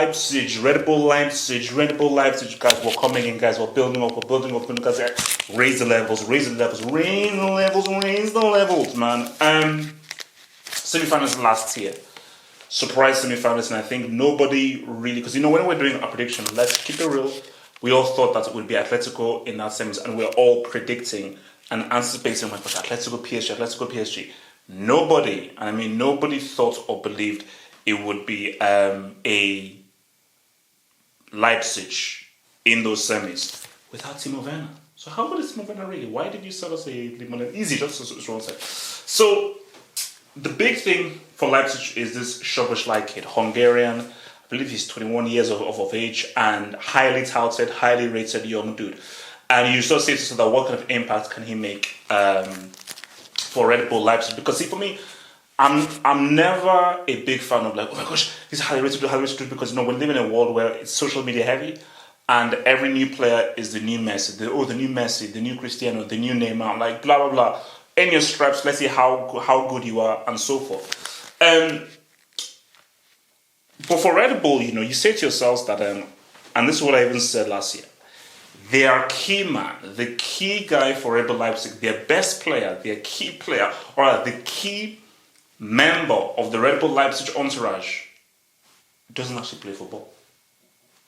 Leipzig, Red Bull Leipzig, guys, we're coming in, guys, we're building up, guys, raise the levels, man. Semi-finals last year, surprise semi-finals, and I think nobody really, because when we're doing a prediction, let's keep it real, we all thought that it would be Atletico in that semis, and we're all predicting and anticipating, Atletico PSG. Nobody thought or believed it would be a Leipzig in those semis without Timo Werner. So how good is Timo Werner really? Why did you sell us a Limonade? Easy, just as Ron said. So the big thing for Leipzig is this Szoboszlai kid, Hungarian. I believe he's 21 years of age and highly touted, highly rated young dude. And you start saying that what kind of impact can he make for Red Bull Leipzig? Because see, for me, I'm never a big fan of oh my gosh, he's highly rated, because we live in a world where it's social media heavy, and every new player is the new Messi, the new Cristiano, the new Neymar, like blah blah blah. In your straps, let's see how good you are and so forth. But for Red Bull, you say to yourselves that, and this is what I even said last year, their key man, the key guy for Red Bull Leipzig, their best player, their key player, or the key member of the Red Bull Leipzig entourage doesn't actually play football.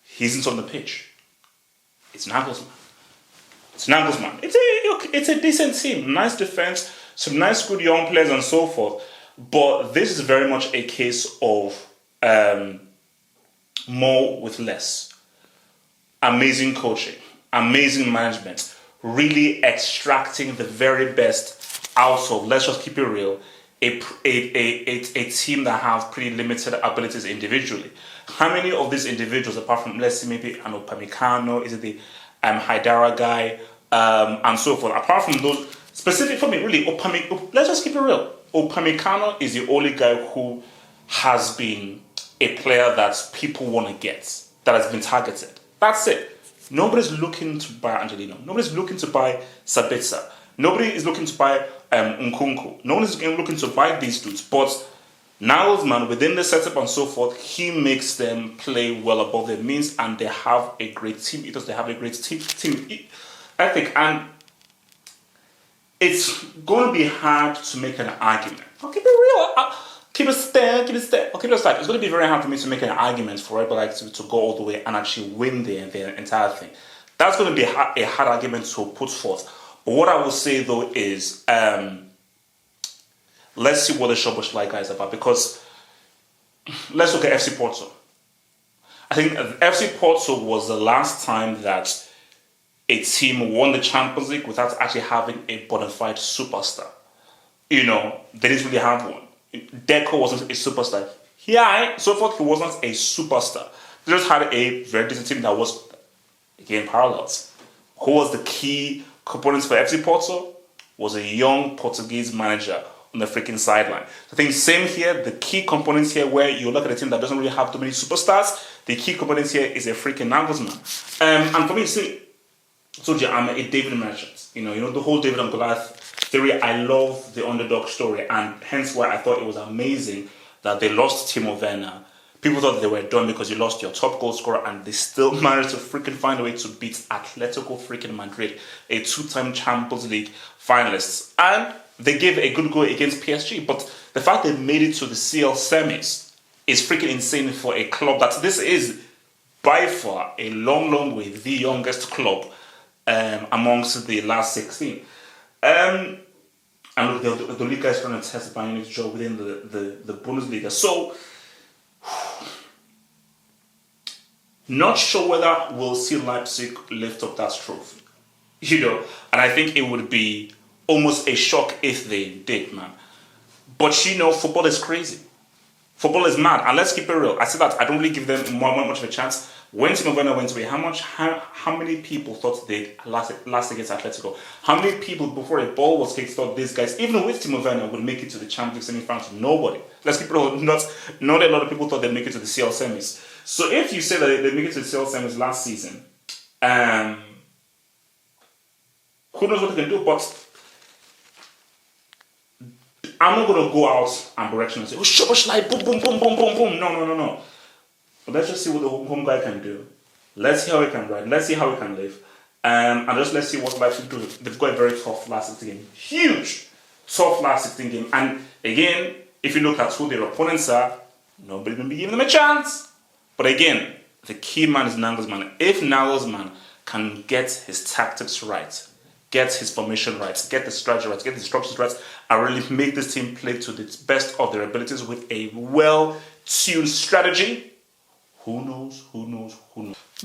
He isn't on the pitch. It's Nagelsmann. It's a decent team, nice defense, some nice good young players and so forth. But this is very much a case of more with less. Amazing coaching, amazing management, really extracting the very best out of, let's just keep it real, a team that have pretty limited abilities individually. How many of these individuals, apart from, let's say, maybe an Upamecano, is it the Haidara guy, and so forth, apart from those, specific for me, really, let's just keep it real. Upamecano is the only guy who has been a player that people want to get, that has been targeted. That's it. Nobody's looking to buy Angelino. Nobody's looking to buy Sabitzer. Nobody is looking to buy Nkunku. No one is looking to buy these dudes. But Nagelsmann, within the setup and so forth, he makes them play well above their means, and they have a great team ethos. They have a great team ethic, and it's going to be hard to make an argument. I'll keep it real. Keep it stand. It's going to be very hard for me to make an argument for Red Bull Leipzig to go all the way and actually win the entire thing. That's going to be a hard argument to put forth. But what I will say though is, let's see what the Szoboszlai guy is about, because let's look at FC Porto. I think FC Porto was the last time that a team won the Champions League without actually having a bona fide superstar. They didn't really have one. Deco wasn't a superstar. So forth, he wasn't a superstar. They just had a very decent team that was, again, parallels. Who was the key components for FC Porto? Was a young Portuguese manager on the freaking sideline. I think same here, the key components here, where you look at a team that doesn't really have too many superstars, the key components here is a freaking Nagelsmann. And for me, I told you, I'm a David merchant. The whole David and Goliath theory. I love the underdog story, and hence why I thought it was amazing that they lost Timo Werner. People thought they were done because you lost your top goal scorer, and they still managed to freaking find a way to beat Atletico freaking Madrid, a two-time Champions League finalists. And they gave a good go against PSG, but the fact they made it to the CL semis is freaking insane for a club that this is by far a long way the youngest club amongst the last 16. And look, the Liga is trying to test Bayern's job within the Bundesliga. So, not sure whether we'll see Leipzig lift up that trophy. And I think it would be almost a shock if they did, man. But football is crazy. Football is mad. And let's keep it real. I said that I don't really give them much of a chance. When Timo Werner went away, how many people thought they'd last against Atletico? How many people before a ball was kicked thought these guys, even with Timo Werner, would make it to the Champions League semi-finals? Nobody. Let's keep it real. Not a lot of people thought they'd make it to the CL semis. So if you say that they make it to the CL semis last season, who knows what they can do? But I'm not going to go out and direction and say, oh, Szoboszlai, boom. No. But let's just see what the home guy can do. Let's see how he can ride. Let's see how he can live. And just let's see what Leipzig do. They've got a very tough last 16 game. Huge! Tough last 16 game. And again, if you look at who their opponents are, nobody's going to be giving them a chance. But again, the key man is Nagelsmann. If Nagelsmann can get his tactics right, get his formation right, get the strategy right, get the structures right, and really make this team play to the best of their abilities with a well-tuned strategy, who knows?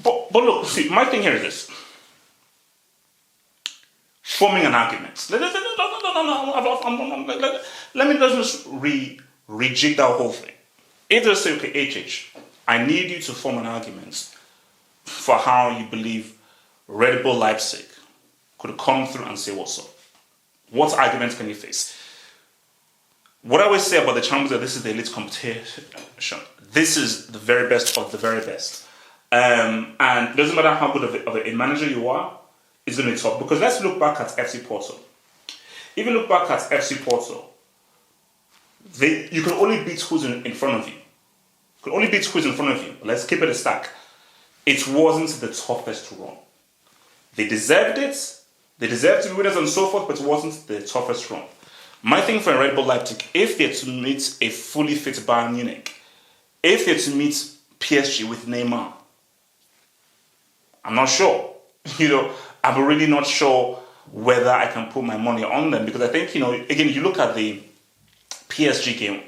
But look, see, my thing here is this. Forming an argument. Let me just rejig that whole thing. If they say, okay, HH, I need you to form an argument for how you believe Red Bull Leipzig could come through and say what's up. What arguments can you face? What I always say about the Champions League, this is the elite competition. This is the very best of the very best. And it doesn't matter how good of a manager you are, it's going to be tough. Because let's look back at FC Porto. If you look back at FC Porto, you can only beat who's in front of you. You can only beat who's in front of you. Let's keep it a stack. It wasn't the toughest to run. They deserved it. They deserved to be winners and so forth, but it wasn't the toughest run. My thing for Red Bull Leipzig, if they're to meet a fully fit Bayern Munich, if they're to meet PSG with Neymar, I'm not sure. I'm really not sure whether I can put my money on them, because I think, again, you look at the PSG game,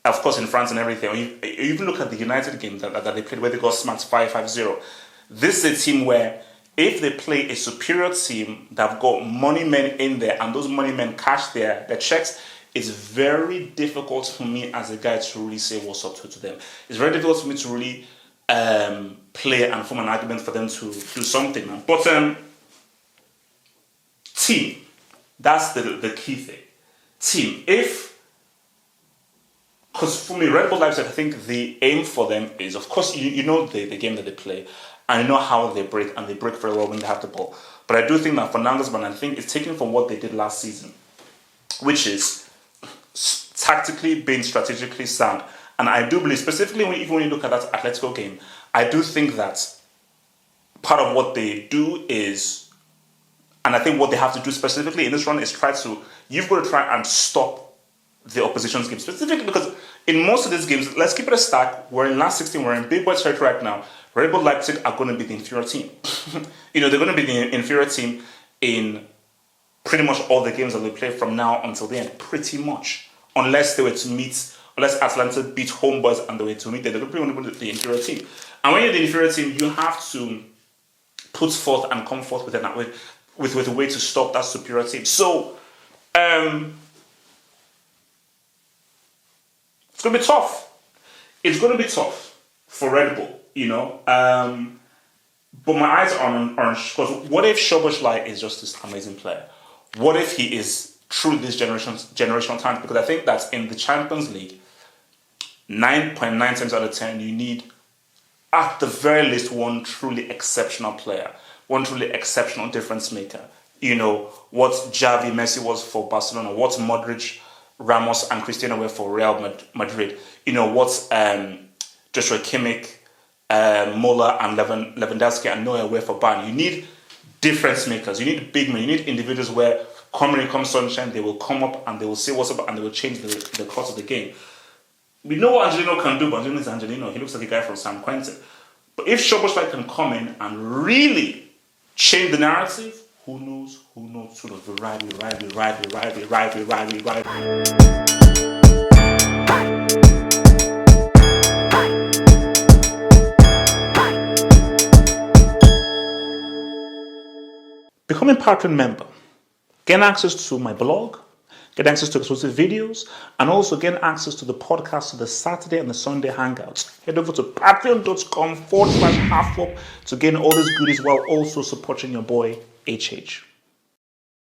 of course, in France and everything, or you even look at the United game that they played where they got smacked 5-0. This is a team where if they play a superior team that have got money men in there and those money men cash their checks, it's very difficult for me as a guy to really say what's up to them. It's very difficult for me to really play and form an argument for them to do something. But team, that's the key thing. Team, because for me, Red Bull Leipzig, I think the aim for them is, of course, you know the game that they play, and you know how they break, and they break very well when they have the ball. But I do think that for Nagelsmann, I think it's taken from what they did last season, which is tactically being strategically sound. And I do believe, specifically even when you look at that Atletico game, I do think that part of what they do is, and I think what they have to do specifically in this run is you've got to try and stop the opposition's game, specifically because in most of these games, let's keep it a stack, we're in last 16, we're in big boy territory right now. Red Bull Leipzig are going to be the inferior team. They're going to be the inferior team in pretty much all the games that they play from now until the end, pretty much. Unless Atlanta beat Homeboys and they were to meet them, they're going to be the inferior team. And when you're the inferior team, you have to put forth and come forth with a way to stop that superior team. So, it's going to be tough. It's going to be tough for Red Bull, But my eyes are on Orange. Because what if Szoboszlai is just this amazing player? What if he is truly this generational talent? Because I think that in the Champions League, 9.9 times out of 10, you need, at the very least, one truly exceptional player. One truly exceptional difference maker. What Xavi, Messi was for Barcelona. What Modric, Ramos and Cristiano were for Real Madrid. What Joshua Kimmich, Muller and Lewandowski and Neuer were for Bayern. You need difference makers. You need big men. You need individuals where come sunshine, they will come up and they will say what's up and they will change the course of the game. We know what Angelino can do, but Angelino is Angelino. He looks like a guy from San Quentin. But if Szoboszlai can come in and really change the narrative, who knows? Sort of the rivalry. Become a Patreon member. Gain access to my blog, get access to exclusive videos, and also gain access to the podcast, to the Saturday and the Sunday hangouts. Head over to patreon.com/halfwop to gain all these goodies while also supporting your boy HH.